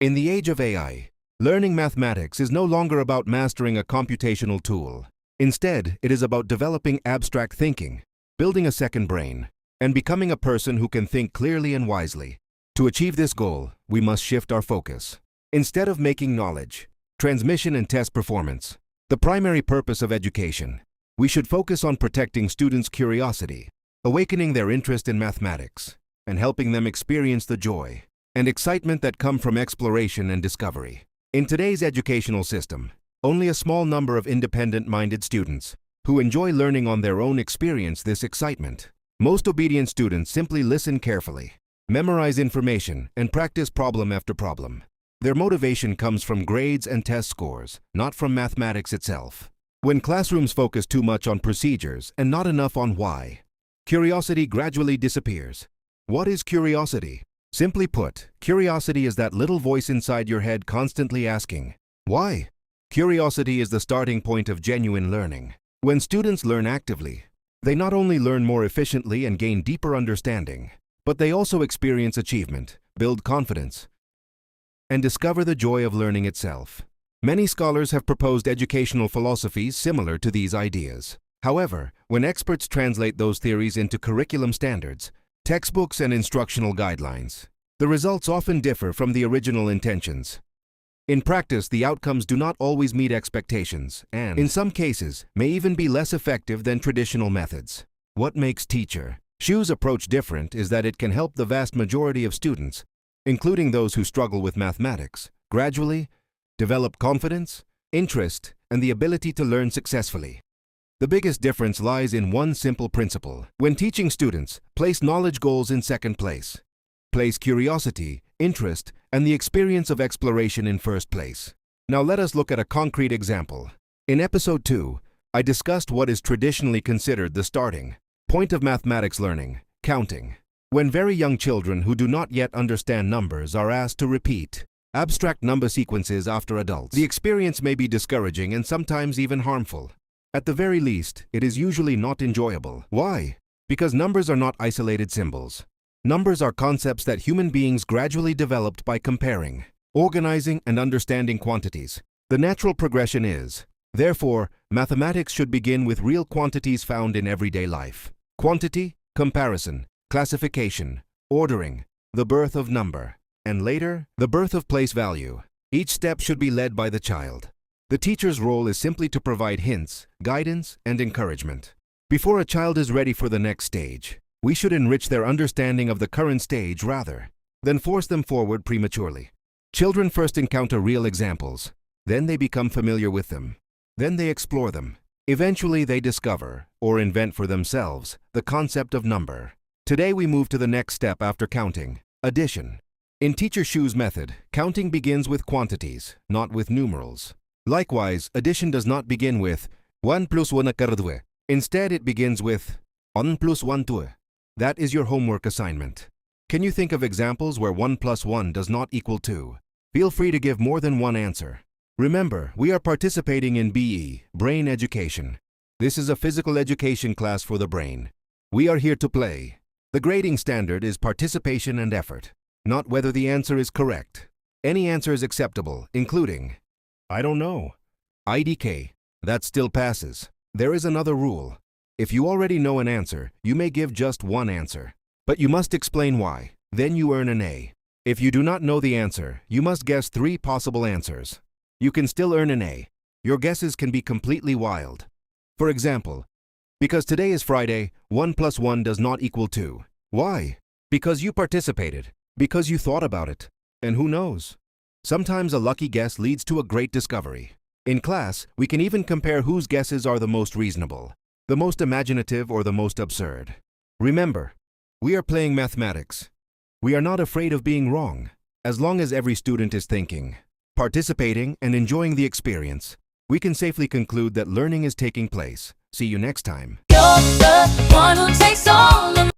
In the age of AI, learning mathematics is no longer about mastering a computational tool. Instead, it is about developing abstract thinking, building a second brain, and becoming a person who can think clearly and wisely. To achieve this goal, we must shift our focus. Instead of making knowledge, transmission and test performance, the primary purpose of education, we should focus on protecting students' curiosity, awakening their interest in mathematics, and helping them experience the joy and excitement that come from exploration and discovery. In today's educational system, only a small number of independent-minded students who enjoy learning on their own experience this excitement. Most obedient students simply listen carefully, memorize information, and practice problem after problem. Their motivation comes from grades and test scores, not from mathematics itself. When classrooms focus too much on procedures and not enough on why, curiosity gradually disappears. What is curiosity? Simply put, curiosity is that little voice inside your head constantly asking, why? Curiosity is the starting point of genuine learning. When students learn actively, they not only learn more efficiently and gain deeper understanding, but they also experience achievement, build confidence, and discover the joy of learning itself. Many scholars have proposed educational philosophies similar to these ideas. However, when experts translate those theories into curriculum standards, textbooks and instructional guidelines, the results often differ from the original intentions. In practice, the outcomes do not always meet expectations and, in some cases, may even be less effective than traditional methods. What makes Teacher Shu's approach different is that it can help the vast majority of students, including those who struggle with mathematics, gradually develop confidence, interest, and the ability to learn successfully. The biggest difference lies in one simple principle. When teaching students, place knowledge goals in second place. Place curiosity, interest, and the experience of exploration in first place. Now let us look at a concrete example. In episode 2, I discussed what is traditionally considered the starting point of mathematics learning, counting. When very young children who do not yet understand numbers are asked to repeat abstract number sequences after adults, the experience may be discouraging and sometimes even harmful. At the very least, it is usually not enjoyable. Why? Because numbers are not isolated symbols. Numbers are concepts that human beings gradually developed by comparing, organizing, and understanding quantities. The natural progression is, therefore, mathematics should begin with real quantities found in everyday life. Quantity, comparison, classification, ordering, the birth of number, and later, the birth of place value. Each step should be led by the child. The teacher's role is simply to provide hints, guidance, and encouragement. Before a child is ready for the next stage, we should enrich their understanding of the current stage rather than force them forward prematurely. Children first encounter real examples, then they become familiar with them, then they explore them. Eventually they discover, or invent for themselves, the concept of number. Today we move to the next step after counting, addition. In Teacher Shu's method, counting begins with quantities, not with numerals. Likewise, addition does not begin with 1 plus 1 = 2. Instead, it begins with 1 plus 1 2. That is your homework assignment. Can you think of examples where 1 plus 1 does not equal 2? Feel free to give more than one answer. Remember, we are participating in BE, Brain Education. This is a physical education class for the brain. We are here to play. The grading standard is participation and effort, not whether the answer is correct. Any answer is acceptable, including I don't know. IDK. That still passes. There is another rule. If you already know an answer, you may give just one answer. But you must explain why. Then you earn an A. If you do not know the answer, you must guess 3 possible answers. You can still earn an A. Your guesses can be completely wild. For example, because today is Friday, 1 plus 1 does not equal 2. Why? Because you participated. Because you thought about it. And who knows? Sometimes a lucky guess leads to a great discovery. In class, we can even compare whose guesses are the most reasonable, the most imaginative, or the most absurd. Remember, we are playing mathematics. We are not afraid of being wrong. As long as every student is thinking, participating, and enjoying the experience, we can safely conclude that learning is taking place. See you next time. You're the one who takes all of